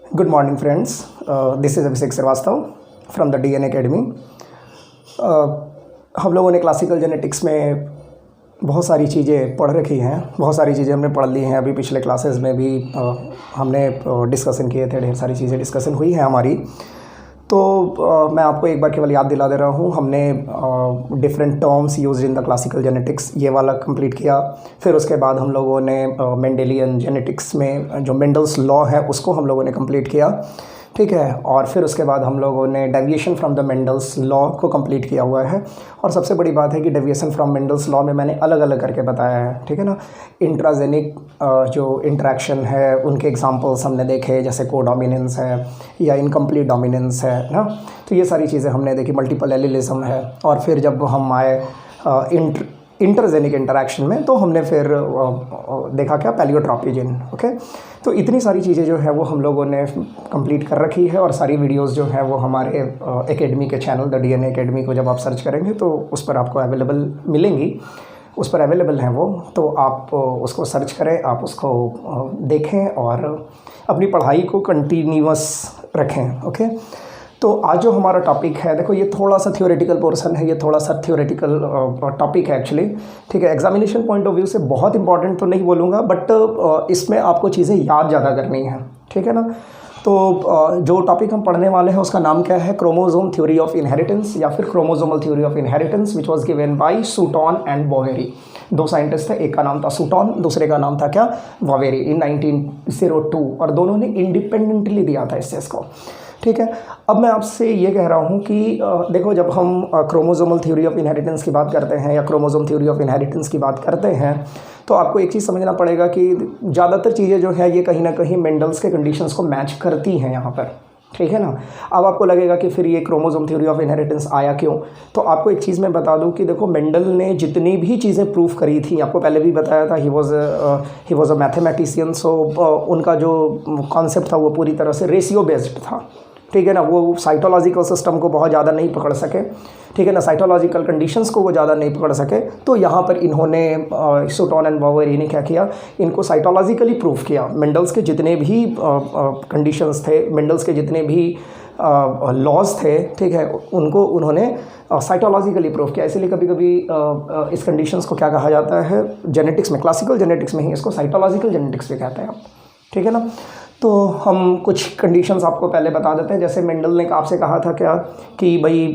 Good morning, friends. This is Abhishek Shrivastava from the DNA Academy. हम लोगों ने क्लासिकल जेनेटिक्स में बहुत सारी चीज़ें पढ़ रखी हैं, बहुत सारी चीज़ें हमने पढ़ ली हैं. अभी पिछले क्लासेस में भी हमने डिस्कशन किए थे, ढेर सारी चीज़ें डिस्कशन हुई हैं हमारी. तो मैं आपको एक बार केवल याद दिला दे रहा हूँ. हमने different terms used in the classical genetics ये वाला कंप्लीट किया. फिर उसके बाद हम लोगों ने मेंडेलियन जेनेटिक्स में जो मेंडल्स लॉ है उसको हम लोगों ने कंप्लीट किया, ठीक है. और फिर उसके बाद हम लोगों ने deviation from the Mendel's law को कंप्लीट किया हुआ है. और सबसे बड़ी बात है कि डेविएशन फ्रॉम मेंडल्स लॉ में मैंने अलग अलग करके बताया है, ठीक है ना. इंट्राजेनिक जो इंटरेक्शन है उनके एग्जांपल्स हमने देखे, जैसे कोडोमिनेंस है या इनकम्प्लीट डोमिनेंस है ना. तो ये सारी चीज़ें हमने देखी. मल्टीपल एलिलिज्म है. और फिर जब हम आए इंटरजेनिक इंटरेक्शन में तो हमने फिर देखा क्या, पैलियोट्रॉपी जीन. ओके, तो इतनी सारी चीज़ें जो है वो हम लोगों ने कंप्लीट कर रखी है. और सारी वीडियोस जो है वो हमारे एकेडमी के चैनल द DNA एकेडमी को जब आप सर्च करेंगे तो उस पर आपको अवेलेबल मिलेंगी, उस पर अवेलेबल हैं वो. तो आप उसको सर्च करें, आप उसको देखें और अपनी पढ़ाई को कंटिन्यूअस रखें. ओके, तो आज जो हमारा टॉपिक है, देखो ये थोड़ा सा थ्योरेटिकल पोर्शन है, ये थोड़ा सा थ्योरेटिकल टॉपिक है एक्चुअली, ठीक है. एग्जामिनेशन पॉइंट ऑफ व्यू से बहुत इंपॉर्टेंट तो नहीं बोलूँगा, बट इसमें आपको चीज़ें याद ज़्यादा करनी है, ठीक है ना. तो जो टॉपिक हम पढ़ने वाले हैं उसका नाम क्या है, क्रोमोसोम थ्योरी ऑफ इनहेरिटेंस या फिर chromosomal theory of inheritance, which was given by Sutton and Boveri. दो साइंटिस्ट थे, एक का नाम था सूटॉन, दूसरे का नाम था क्या, बोवेरी, इन 1902. और दोनों ने इंडिपेंडेंटली दिया था इस चीज़ को, ठीक है. अब मैं आपसे ये कह रहा हूँ कि देखो, जब हम क्रोमोसोमल थ्योरी ऑफ इनहेरिटेंस की बात करते हैं या क्रोमोसोम थ्योरी ऑफ इनहेरिटेंस की बात करते हैं तो आपको एक चीज़ समझना पड़ेगा कि ज़्यादातर चीज़ें जो है ये कहीं ना कहीं मेंडल्स के कंडीशंस को मैच करती हैं यहाँ पर, ठीक है ना. अब आपको लगेगा कि फिर ये क्रोमोसोम थ्योरी ऑफ इनहेरिटेंस आया क्यों. तो आपको एक चीज़ मैं बता दूं कि देखो, मेंडल ने जितनी भी चीज़ें प्रूफ करी थी, आपको पहले भी बताया था, ही वॉज अ मैथमेटिशियन. सो उनका जो कॉन्सेप्ट था वो पूरी तरह से रेशियो बेस्ड था, ठीक है ना. वो साइटोलॉजिकल सिस्टम को बहुत ज़्यादा नहीं पकड़ सके, ठीक है ना. साइटोलॉजिकल कंडीशंस को वो ज़्यादा नहीं पकड़ सके. तो यहाँ पर इन्होंने सूटॉन एंड बोवेरी ने क्या किया, इनको साइटोलॉजिकली प्रूफ किया. मेंडल्स के जितने भी कंडीशंस थे, मेंडल्स के जितने भी लॉज थे, ठीक है, उनको उन्होंने साइटोलॉजिकली प्रूफ किया. इसलिए कभी कभी इस कंडीशंस को क्या कहा जाता है जेनेटिक्स में, क्लासिकल जेनेटिक्स में ही इसको साइटोलॉजिकल जेनेटिक्स भी कहते हैं आप, ठीक है ना. तो हम कुछ कंडीशंस आपको पहले बता देते हैं. जैसे मेंडल ने आपसे कहा था क्या कि भाई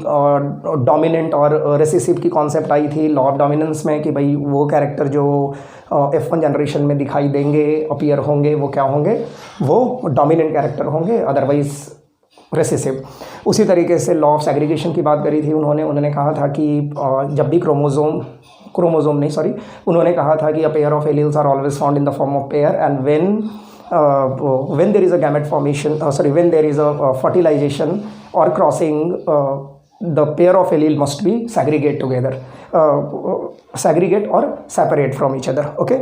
डोमिनेंट और रिसेसिव की कॉन्सेप्ट आई थी लॉ ऑफ डोमिनेंस में, कि भाई वो कैरेक्टर जो F1 जनरेशन में दिखाई देंगे, अपीयर होंगे, वो क्या होंगे, वो डोमिनेंट कैरेक्टर होंगे, अदरवाइज रिसेसिव. उसी तरीके से लॉ ऑफ सेग्रीगेशन की बात करी थी उन्होंने कहा था कि जब भी उन्होंने कहा था कि a pair of alleles are always found in the form of pair and when there is a gamete formation, when there is a fertilization or crossing, the pair of allele must be segregate और separate from each other. Okay,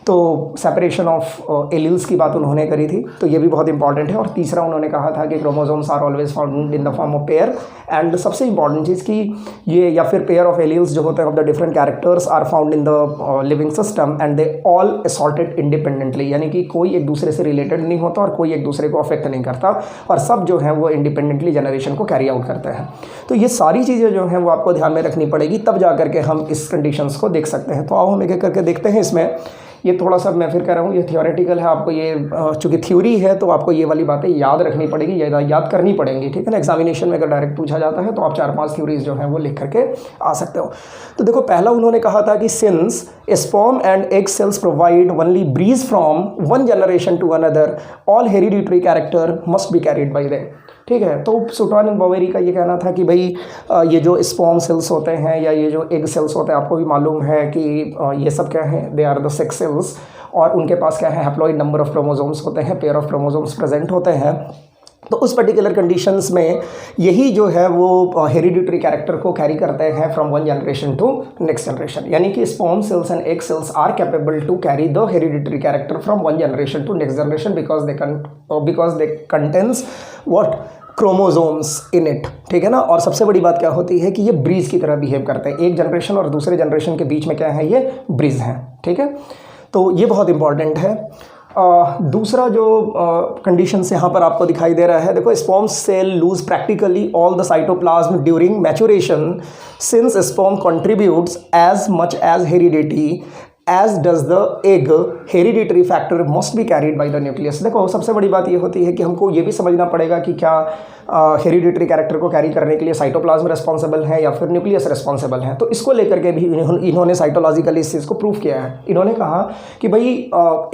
तो separation of alleles की बात उन्होंने करी थी, तो ये भी बहुत इंपॉर्टेंट है. और तीसरा उन्होंने कहा था कि chromosomes are always found in the form of pair. And सबसे इंपॉर्टेंट चीज़ कि ये या फिर पेयर ऑफ एलील्स जो होते हैं of the different characters are found in the living system and they all assorted independently, यानी कि कोई एक दूसरे से रिलेटेड नहीं होता और कोई एक दूसरे को अफेक्ट नहीं करता, और सब जो है वो इंडिपेंडेंटली जनरेशन को कैरी आउट करते हैं. तो ये सारी चीज़ें जो हैं वो आपको ध्यान में रखनी पड़ेगी, तब जा करके हम इस कंडीशंस को देख सकते हैं. तो आओ हम एक एक करके देखते हैं. इसमें ये थोड़ा सा मैं फिर कह रहा हूँ ये थियोरेटिकल है, आपको ये चूँकि थ्योरी है तो आपको ये वाली बातें याद रखनी पड़ेगी, याद करनी पड़ेंगी, ठीक है ना. एग्जामिनेशन में अगर डायरेक्ट पूछा जाता है तो आप 4-5 थ्योरीज जो हैं वो लिख करके आ सकते हो. तो देखो, पहला उन्होंने कहा था कि since sperm and egg cells provide only bridge from one generation to another, all hereditary character must be carried by them, ठीक है. तो सूटॉन एंड बोवेरी का ये कहना था कि भाई ये जो स्पर्म सेल्स होते हैं या ये जो एग सेल्स होते हैं, आपको भी मालूम है कि ये सब क्या है, they are the sex cells, और उनके पास क्या है, हैप्लॉइड नंबर ऑफ क्रोमोसोम्स होते हैं, पेयर ऑफ क्रोमोसोम्स प्रेजेंट होते हैं. तो उस पर्टिकुलर कंडीशंस में यही जो है वो हेरिडिटरी कैरेक्टर को कैरी करते हैं from one generation to next generation, यानी कि sperm cells and egg cells are capable to carry the hereditary character from one generation to next generation because they contains what, chromosomes in it, ठीक है ना. और सबसे बड़ी बात क्या होती है कि ये ब्रीज की तरह बिहेव करते हैं, एक जनरेशन और दूसरे जनरेशन के बीच में क्या है, ये ब्रीज हैं, ठीक है. तो ये बहुत इंपॉर्टेंट है. दूसरा जो कंडीशंस यहाँ पर आपको दिखाई दे रहा है, देखो sperm cell lose practically all the cytoplasm during maturation since sperm contributes as much as heredity as does the egg, hereditary factor must be carried by the nucleus. देखो सबसे बड़ी बात ये होती है कि हमको ये भी समझना पड़ेगा कि क्या हेरिडिटरी कैरेक्टर को कैरी करने के लिए साइटोप्लाज्म रिस्पॉन्सिबल है या फिर न्यूक्लियस रिस्पॉन्सिबल है। तो इसको लेकर के भी इन्होंने साइटोलॉजिकली इस चीज़ को प्रूव किया है। इन्होंने कहा कि भाई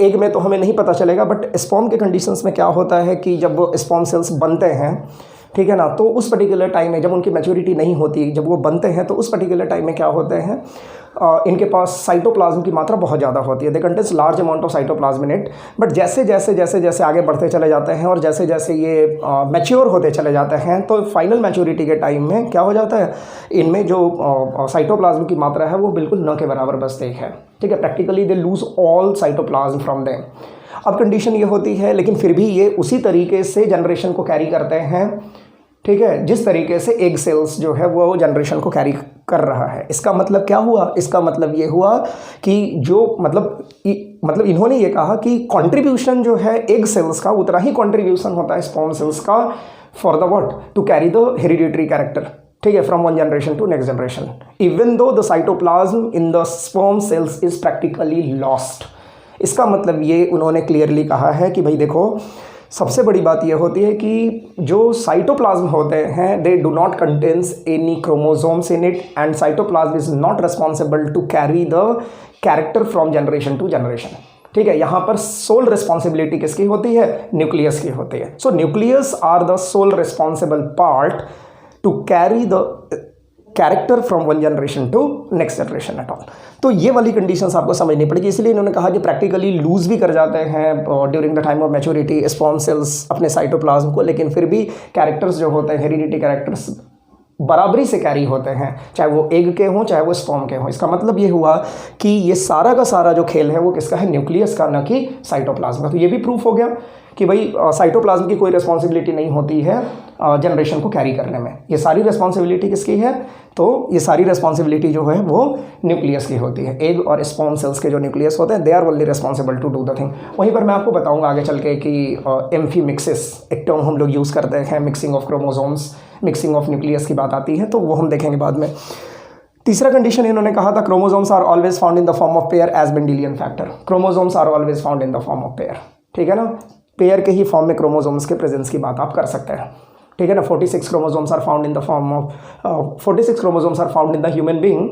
एग में तो हमें नहीं पता चलेगा, बट स्पर्म के कंडीशंस में क्या होता है कि जब स्पर्म सेल्स बनते हैं, ठीक है ना, तो उस पर्टिकुलर टाइम में जब उनकी मैच्योरिटी नहीं होती, जब वो बनते हैं तो उस पर्टिकुलर टाइम में क्या होते हैं, इनके पास साइटोप्लाज्म की मात्रा बहुत ज़्यादा होती है। They contains large amount of cytoplasm in it. But जैसे जैसे आगे बढ़ते चले जाते हैं और जैसे जैसे ये मैच्योर होते चले जाते हैं, तो फाइनल मैच्योरिटी के टाइम में क्या हो जाता है, इनमें जो साइटोप्लाज्म की मात्रा है वो बिल्कुल न के बराबर बचते है। ठीक है, practically they lose all cytoplasm from them. अब कंडीशन ये होती है, लेकिन फिर भी ये उसी तरीके से जनरेशन को कैरी करते हैं, ठीक है, जिस तरीके से एग सेल्स जो है वो जनरेशन को कैरी कर रहा है। इसका मतलब क्या हुआ, इसका मतलब ये हुआ कि जो मतलब इन्होंने ये कहा कि कंट्रीब्यूशन जो है एग सेल्स का उतना ही कंट्रीब्यूशन होता है स्पर्म सेल्स का for the what, to carry the hereditary character, ठीक है, from one generation to next generation, even though the cytoplasm in the sperm cells is practically lost. इसका मतलब ये उन्होंने क्लियरली कहा है कि भाई देखो सबसे बड़ी बात यह होती है कि जो साइटोप्लाज्म होते हैं they do not contains any chromosomes in it and cytoplasm is not responsible to carry the character from generation to generation. ठीक है, यहाँ पर सोल रिस्पॉन्सिबिलिटी किसकी होती है, न्यूक्लियस की होती है। So nucleus are the sole responsible part to carry the character from one generation to next generation at all. तो ये वाली कंडीशंस आपको समझनी पड़ेगी। इसलिए इन्होंने कहा कि प्रैक्टिकली लूज भी कर जाते हैं during the time of maturity sperm cells अपने साइटोप्लाज्म को, लेकिन फिर भी कैरेक्टर्स जो होते हैं, हेरिडिटी कैरेक्टर्स बराबरी से कैरी होते हैं, चाहे वो एग के हों चाहे वो स्पर्म के हों। इसका मतलब ये हुआ कि ये सारा का सारा जो खेल है वो किसका है, न्यूक्लियस का, न कि साइटोप्लाज्म का। तो ये भी प्रूफ हो गया कि भाई साइटोप्लाज्म की कोई रिस्पॉन्सिबिलिटी नहीं होती है जनरेशन को कैरी करने में। ये सारी रिस्पॉन्सिबिलिटी किसकी है, तो ये सारी रिस्पॉन्सिबिलिटी जो है वो न्यूक्लियस की होती है। एग और स्पर्म सेल्स के जो न्यूक्लियस होते हैं they are only responsible to do the thing. वहीं पर मैं आपको बताऊंगा आगे चल के कि एम्फीमिक्सिस एक टर्म हम लोग यूज़ करते हैं, mixing of chromosomes, mixing of nucleus की बात आती है, तो वो हम देखेंगे बाद में। तीसरा कंडीशन इन्होंने कहा था chromosomes are always found in the form of pair as Mendelian factor. Chromosomes are always found in the form of pair, ठीक है ना, पेयर के ही फॉर्म में क्रोमोसोम्स के प्रेजेंस की बात आप कर सकते हैं, ठीक है ना। 46 chromosomes are found in the form of 46 chromosomes are found in the human being,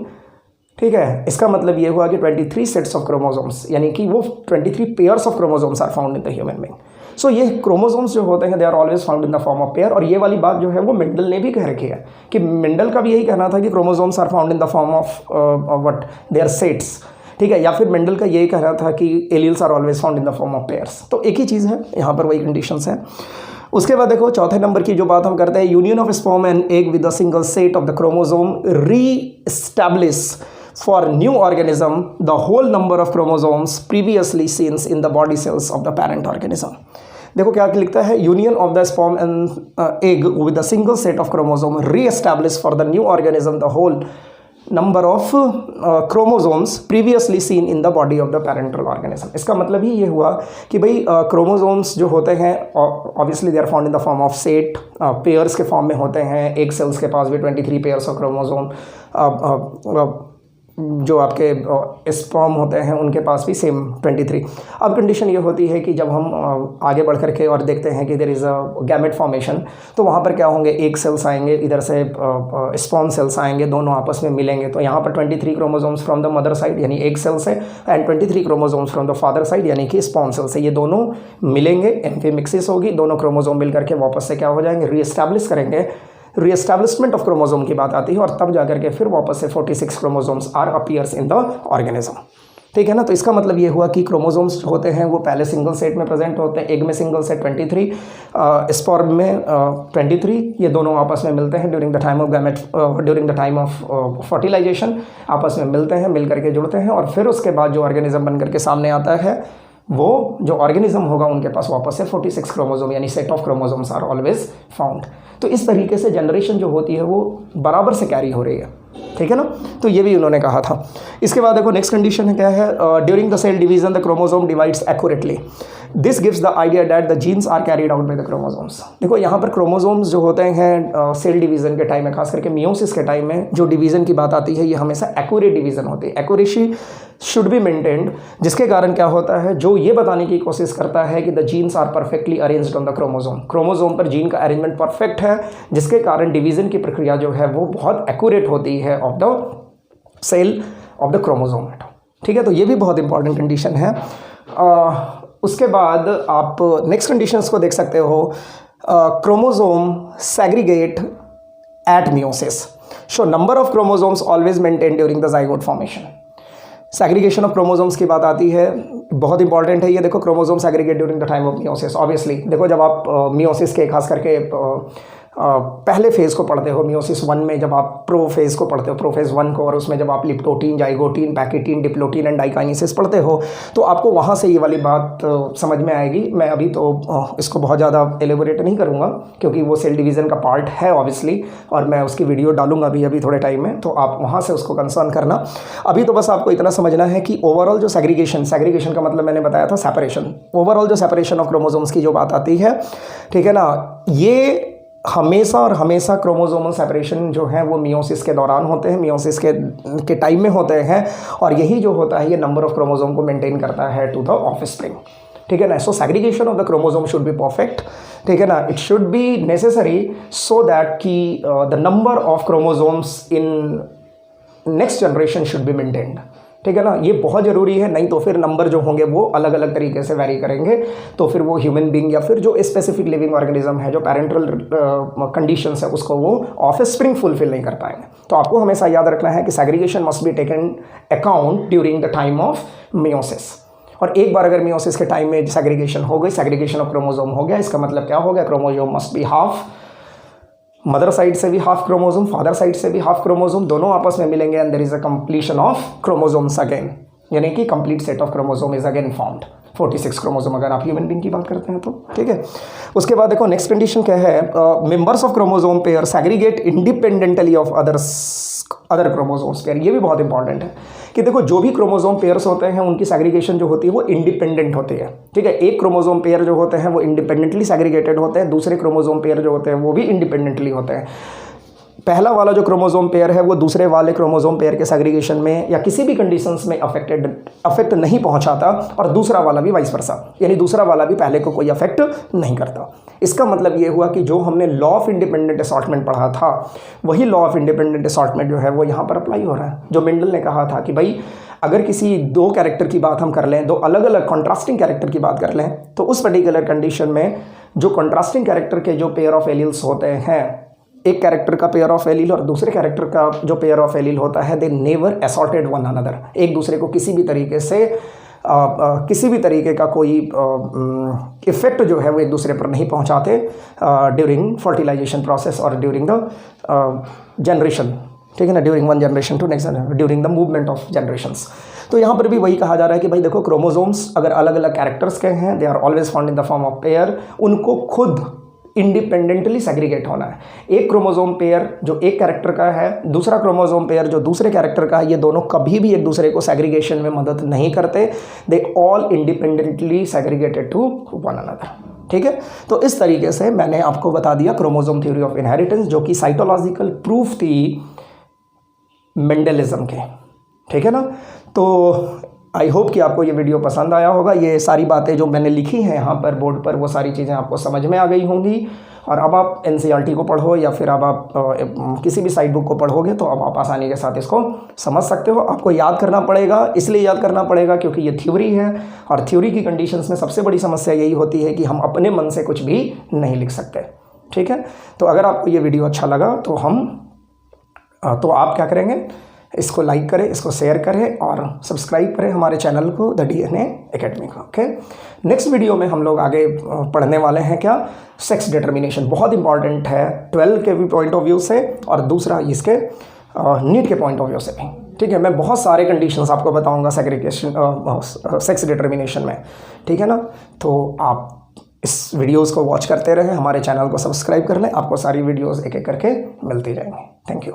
ठीक है। इसका मतलब ये हुआ कि 23 सेट्स ऑफ क्रोमोसोम्स, यानी कि वो 23 pairs of chromosomes are found in the human being. So ये क्रोमोसोम्स जो होते हैं they are always found in the form of pair. और ये वाली बात जो है वो मेंडल ने भी कह रखी है कि मेंडल का भी यही कहना था कि chromosomes are found in the form of what their sets, ठीक है। या फिर मेंडल का यही कहना था कि alleles are always found in the form of pairs. तो एक ही चीज़ है, यहाँ पर वही कंडीशंस हैं। उसके बाद देखो चौथे नंबर की जो बात हम करते हैं, union of sperm and egg with a single set of the chromosome reestablish for new organism the whole number of chromosomes previously scenes in the body cells of the parent organism. देखो क्या लिखता है, union of the sperm and egg with a single set of chromosome reestablish for the new organism the whole number of chromosomes previously seen in the body of the parental organism. इसका मतलब ही ये हुआ कि भाई chromosomes जो होते हैं obviously they are found in the form of set, pairs के फॉर्म में होते हैं। एक सेल्स के पास भी 23 पेयर्स ऑफ क्रोमोसोम, जो आपके स्पर्म होते हैं उनके पास भी सेम 23। अब कंडीशन ये होती है कि जब हम आगे बढ़ करके और देखते हैं कि there is a gamete formation, तो वहाँ पर क्या होंगे, एक सेल्स आएंगे, इधर से स्पर्म सेल्स आएंगे, दोनों आपस में मिलेंगे। तो यहाँ पर 23 chromosomes from the mother side यानी एक सेल से and 23 chromosomes from the father side यानी कि स्पर्म सेल से, ये दोनों मिलेंगे, एम्फीमिक्सिस होगी, दोनों क्रोमोसोम मिल करके वापस से क्या हो जाएंगे, रीएस्टैब्लिश करेंगे। रीएस्टैब्लिशमेंट ऑफ क्रोमोसोम की बात आती है और तब जाकर के फिर वापस से 46 chromosomes are appears in the organism, ठीक है ना। तो इसका मतलब ये हुआ कि क्रोमोसोम्स होते हैं वो पहले सिंगल सेट में प्रेजेंट होते हैं, एग में सिंगल सेट 23, स्पर्म में 23, ये दोनों आपस में मिलते हैं during the time of gamete, during the time of fertilization आपस में मिलते हैं, मिल करके जुड़ते हैं और फिर उसके बाद जो ऑर्गेनिज्म बन करके सामने आता है वो जो ऑर्गेनिज्म होगा उनके पास वापस से 46 क्रोमोसोम यानी set of chromosomes are always found. तो इस तरीके से जनरेशन जो होती है वो बराबर से कैरी हो रही है। ठीक है ना। तो ये भी उन्होंने कहा था। इसके बाद देखो नेक्स्ट कंडीशन है क्या है, during the cell division the chromosome divides accurately, this gives the idea that the genes are carried out by the chromosomes. देखो यहाँ पर क्रोमोसोम्स जो होते हैं सेल डिवीजन के टाइम में, खास करके मियोसिस के टाइम में जो डिवीजन की बात आती है ये हमेशा एक्यूरेट डिवीजन होती है, एक्यूरेसी शुड बी मेंटेन्ड, जिसके कारण क्या होता है, जो ये बताने की कोशिश करता है कि the genes are perfectly arranged on the chromosome, chromosome पर जीन का अरेंजमेंट परफेक्ट है, जिसके कारण डिवीजन की प्रक्रिया जो है वो बहुत एक्यूरेट होती है of the cell of the chromosome. ठीक है, तो ये भी बहुत इंपॉर्टेंट कंडीशन है। उसके बाद आप नेक्स्ट कंडीशंस को देख सकते हो, chromosome segregate at meiosis, so number of chromosomes always maintain during the zygote formation. Segregation of chromosomes की बात आती है, बहुत इंपॉर्टेंट है ये। देखो chromosome segregate during the time of meiosis, obviously देखो जब आप मियोसिस के खास करके पहले फेज़ को पढ़ते हो, मियोसिस 1 में जब आप प्रो फेज़ को पढ़ते हो, प्रो फेज़ 1 को, और उसमें जब आप leptotene, zygotene, pachytene, diplotene and diakinesis पढ़ते हो, तो आपको वहाँ से ये वाली बात समझ में आएगी। मैं अभी तो इसको बहुत ज़्यादा एलेबोरेट नहीं करूँगा क्योंकि वो सेल डिवीज़न का पार्ट है ऑब्वियसली, और मैं उसकी वीडियो डालूंगा अभी थोड़े टाइम में, तो आप वहाँ से उसको कंसर्न करना। अभी तो बस आपको इतना समझना है कि ओवरऑल जो सेग्रीगेशन का मतलब मैंने बताया था सेपरेशन, ओवरऑल जो सेपरेशन ऑफ क्रोमोसोम्स की जो बात आती है, ठीक है ना, ये हमेशा और हमेशा क्रोमोसोमल सेपरेशन जो है वो मियोसिस के दौरान होते हैं, मियोसिस के टाइम में होते हैं, और यही जो होता है ये नंबर ऑफ क्रोमोसोम को मेंटेन करता है टू द ऑफस्प्रिंग। ठीक है ना, so segregation of the chromosome should be perfect, ठीक है ना, it should be necessary so that कि the number of chromosomes in next generation should be maintained. ठीक है ना, ये बहुत ज़रूरी है, नहीं तो फिर नंबर जो होंगे वो अलग अलग तरीके से वैरी करेंगे, तो फिर वो ह्यूमन बीइंग या फिर जो स्पेसिफिक लिविंग ऑर्गेनिज्म है, जो पैरेंटल कंडीशंस है, उसको वो ऑफस्प्रिंग फुलफिल नहीं कर पाएंगे। तो आपको हमेशा याद रखना है कि segregation must be taken account during the time of meiosis. और एक बार अगर मियोसिस के टाइम में सेग्रीगेशन हो गई, सेग्रीगेशन ऑफ क्रोमोसोम हो गया, इसका मतलब क्या हो गया, chromosome must be half, mother side से भी हाफ क्रोमोसोम, फादर साइड से भी हाफ क्रोमोसोम, दोनों आपस में मिलेंगे and there is a completion of chromosomes again, यानी कि complete set of chromosome is again formed. 46 chromosome अगर आप ह्यूमन बीइंग की बात करते हैं तो, ठीक है। उसके बाद देखो नेक्स्ट कंडीशन क्या है, members of chromosome pair segregate independently of other chromosomes pair. ये भी बहुत इंपॉर्टेंट है कि देखो जो भी क्रोमोसोम पेयर्स होते हैं उनकी सेग्रीगेशन जो होती है वो इंडिपेंडेंट होती है। ठीक है, एक क्रोमोसोम पेयर जो होते हैं वो इंडिपेंडेंटली सेग्रीगेटेड होते हैं, दूसरे क्रोमोसोम पेयर जो होते हैं वो भी इंडिपेंडेंटली होते हैं। पहला वाला जो क्रोमोसोम पेयर है वो दूसरे वाले क्रोमोसोम पेयर के सेग्रीगेशन में या किसी भी कंडीशंस में अफेक्ट नहीं पहुंचाता, और दूसरा वाला भी वाइस वर्सा, यानी दूसरा वाला भी पहले को कोई अफेक्ट नहीं करता। इसका मतलब ये हुआ कि जो हमने लॉ ऑफ इंडिपेंडेंट असॉर्टमेंट पढ़ा था, वही लॉ ऑफ इंडिपेंडेंट असॉर्टमेंट जो है वो यहाँ पर अप्लाई हो रहा है। जो मेंडल ने कहा था कि भाई अगर किसी दो कैरेक्टर की बात हम कर लें, दो अलग अलग कॉन्ट्रास्टिंग कैरेक्टर की बात कर लें, तो उस पर्टिकुलर कंडीशन में जो कॉन्ट्रास्टिंग कैरेक्टर के जो पेयर ऑफ एलील्स होते हैं, एक कैरेक्टर का पेयर ऑफ एलील और दूसरे कैरेक्टर का जो पेयर ऑफ एलील होता है, they never assorted one another, एक दूसरे को किसी भी तरीके से किसी भी तरीके का कोई इफेक्ट जो है वो एक दूसरे पर नहीं पहुंचाते ड्यूरिंग फर्टिलाइजेशन प्रोसेस और ड्यूरिंग द जनरेशन। ठीक है ना, during one generation to next, during the movement of generations. तो यहाँ पर भी वही कहा जा रहा है कि भाई देखो क्रोमोसोम्स अगर अलग अलग कैरेक्टर्स के हैं, they are always found in the form of pair, उनको खुद इंडिपेंडेंटली सेग्रीगेट होना है। एक क्रोमोसोम पेयर जो एक कैरेक्टर का है, दूसरा क्रोमोसोम पेयर जो दूसरे कैरेक्टर का है, ये दोनों कभी भी एक दूसरे को सेग्रीगेशन में मदद नहीं करते, they all independently segregated to one another. ठीक है, तो इस तरीके से मैंने आपको बता दिया क्रोमोसोम थ्योरी ऑफ इनहेरिटेंस, जो कि साइटोलॉजिकल प्रूफ थी मेंडलिज्म के। ठीक है ना, तो आई होप कि आपको ये वीडियो पसंद आया होगा। ये सारी बातें जो मैंने लिखी हैं यहाँ पर बोर्ड पर, वो सारी चीज़ें आपको समझ में आ गई होंगी। और अब आप एनसीईआरटी को पढ़ो या फिर अब आप किसी भी साइड बुक को पढ़ोगे तो अब आप आसानी के साथ इसको समझ सकते हो। आपको याद करना पड़ेगा, इसलिए याद करना पड़ेगा क्योंकि ये थ्योरी है, और थ्योरी की कंडीशंस में सबसे बड़ी समस्या यही होती है कि हम अपने मन से कुछ भी नहीं लिख सकते। ठीक है, तो अगर आपको ये वीडियो अच्छा लगा तो आप क्या करेंगे, इसको लाइक करें, इसको शेयर करें और सब्सक्राइब करें हमारे चैनल को, द DNA एकेडमी को। ओके, नेक्स्ट वीडियो में हम लोग आगे पढ़ने वाले हैं क्या, सेक्स डिटर्मिनेशन। बहुत इंपॉर्टेंट है 12 के भी पॉइंट ऑफ व्यू से, और दूसरा इसके नीट के पॉइंट ऑफ व्यू से भी। ठीक है, मैं बहुत सारे कंडीशंस आपको बताऊंगा सेक्स डिटर्मिनेशन में। ठीक है ना, तो आप इस वीडियोस को वॉच करते रहें, हमारे चैनल को सब्सक्राइब कर लें, आपको सारी वीडियोस एक एक करके मिलती जाएंगी। Thank you.